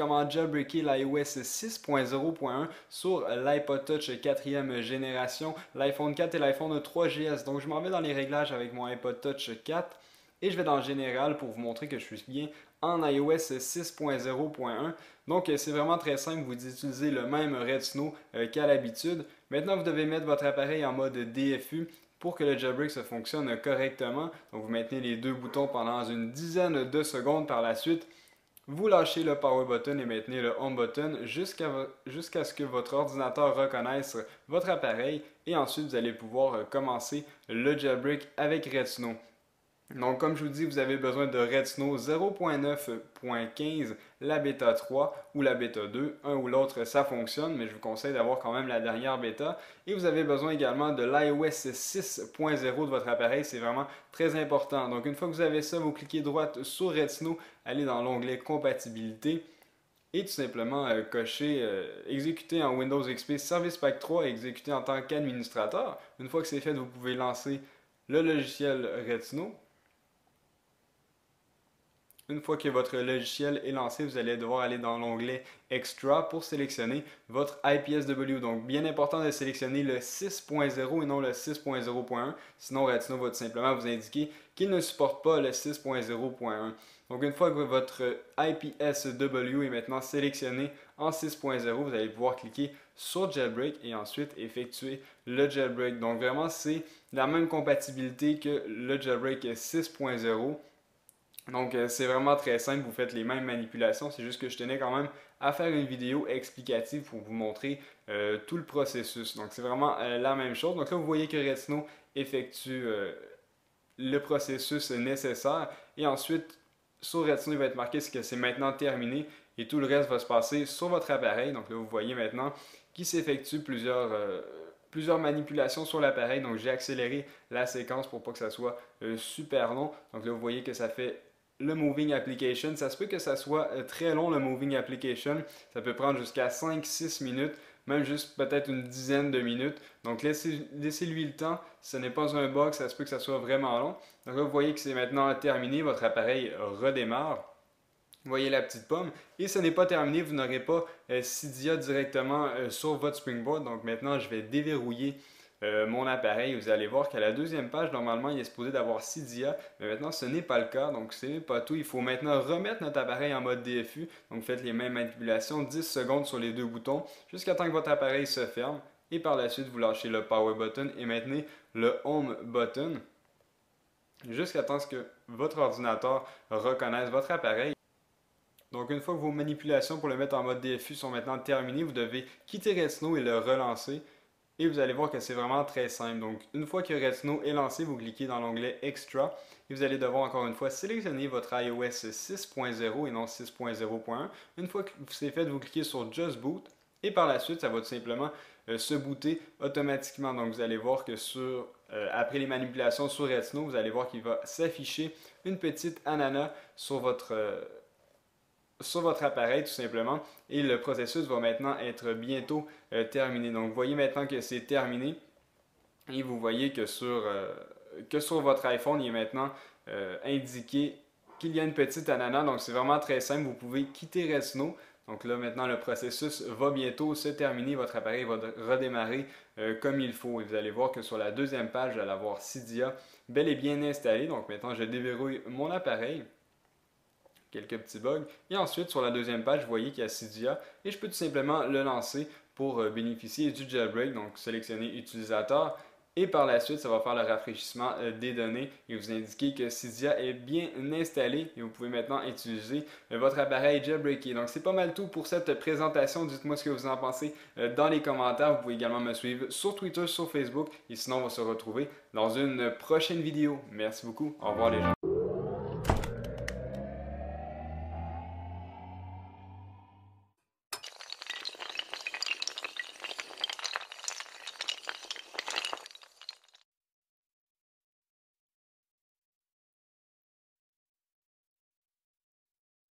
comment jailbreaker l'iOS 6.0.1 sur l'iPod Touch 4e génération, l'iPhone 4 et l'iPhone 3GS. Donc je m'en vais dans les réglages avec mon iPod Touch 4 et je vais dans Général pour vous montrer que je suis bien en iOS 6.0.1. Donc c'est vraiment très simple, vous utilisez le même Retina qu'à l'habitude. Maintenant vous devez mettre votre appareil en mode DFU pour que le jailbreak se fonctionne correctement. Donc vous maintenez les deux boutons pendant une dizaine de secondes. Par la suite, vous lâchez le power button et maintenez le home button jusqu'à ce que votre ordinateur reconnaisse votre appareil et ensuite vous allez pouvoir commencer le jailbreak avec Retina. Donc, comme je vous dis, vous avez besoin de Retina 0.9.15, la bêta 3 ou la bêta 2. Un ou l'autre, ça fonctionne, mais je vous conseille d'avoir quand même la dernière bêta. Et vous avez besoin également de l'iOS 6.0 de votre appareil. C'est vraiment très important. Donc, une fois que vous avez ça, vous cliquez droite sur Retina, allez dans l'onglet Compatibilité et tout simplement cocher exécuter en Windows XP Service Pack 3 et exécuter en tant qu'administrateur. Une fois que c'est fait, vous pouvez lancer le logiciel Retina. Une fois que votre logiciel est lancé, vous allez devoir aller dans l'onglet Extra pour sélectionner votre IPSW. Donc, bien important de sélectionner le 6.0 et non le 6.0.1. Sinon, Retina va tout simplement vous indiquer qu'il ne supporte pas le 6.0.1. Donc, une fois que votre IPSW est maintenant sélectionné en 6.0, vous allez pouvoir cliquer sur Jailbreak et ensuite effectuer le jailbreak. Donc, vraiment, c'est la même compatibilité que le jailbreak 6.0. Donc, c'est vraiment très simple, vous faites les mêmes manipulations, c'est juste que je tenais quand même à faire une vidéo explicative pour vous montrer tout le processus. Donc, c'est vraiment la même chose. Donc là, vous voyez que Retina effectue le processus nécessaire et ensuite, sur Retina, il va être marqué que c'est maintenant terminé et tout le reste va se passer sur votre appareil. Donc là, vous voyez maintenant qu'il s'effectue plusieurs manipulations sur l'appareil. Donc, j'ai accéléré la séquence pour pas que ça soit super long. Donc là, vous voyez que ça fait le Moving Application. Ça se peut que ça soit très long, le Moving Application. Ça peut prendre jusqu'à 5-6 minutes, même juste peut-être une dizaine de minutes. Donc, laissez-lui le temps. Ce n'est pas un bug, ça se peut que ça soit vraiment long. Donc là, vous voyez que c'est maintenant terminé. Votre appareil redémarre. Vous voyez la petite pomme. Et ce n'est pas terminé, vous n'aurez pas Cydia directement sur votre Springboard. Donc maintenant, je vais déverrouiller mon appareil. Vous allez voir qu'à la deuxième page, normalement, il est supposé d'avoir Cydia. Mais maintenant, ce n'est pas le cas. Donc, ce n'est pas tout. Il faut maintenant remettre notre appareil en mode DFU. Donc, faites les mêmes manipulations, 10 secondes sur les deux boutons, jusqu'à temps que votre appareil se ferme. Et par la suite, vous lâchez le Power Button et maintenez le Home Button jusqu'à temps que votre ordinateur reconnaisse votre appareil. Donc, une fois que vos manipulations pour le mettre en mode DFU sont maintenant terminées, vous devez quitter Retina et le relancer. Et vous allez voir que c'est vraiment très simple. Donc, une fois que Retina est lancé, vous cliquez dans l'onglet Extra et vous allez devoir encore une fois sélectionner votre iOS 6.0 et non 6.0.1. Une fois que c'est fait, vous cliquez sur Just Boot et par la suite, ça va tout simplement se booter automatiquement. Donc, vous allez voir que après les manipulations sur Retina, vous allez voir qu'il va s'afficher une petite ananas sur votre appareil tout simplement et le processus va maintenant être bientôt terminé. Donc vous voyez maintenant que c'est terminé et vous voyez que sur votre iPhone il est maintenant indiqué qu'il y a une petite ananas. Donc c'est vraiment très simple, vous pouvez quitter Retina. Donc là maintenant le processus va bientôt se terminer, votre appareil va redémarrer comme il faut et vous allez voir que sur la deuxième page vous allez avoir Cydia bel et bien installé. Donc maintenant je déverrouille mon appareil. Quelques petits bugs. Et ensuite, sur la deuxième page, vous voyez qu'il y a Cydia et je peux tout simplement le lancer pour bénéficier du jailbreak. Donc, sélectionner utilisateur et par la suite, ça va faire le rafraîchissement des données et vous indiquer que Cydia est bien installé et vous pouvez maintenant utiliser votre appareil jailbreaké. Donc, c'est pas mal tout pour cette présentation. Dites-moi ce que vous en pensez dans les commentaires. Vous pouvez également me suivre sur Twitter, sur Facebook et sinon, on va se retrouver dans une prochaine vidéo. Merci beaucoup. Au revoir les gens.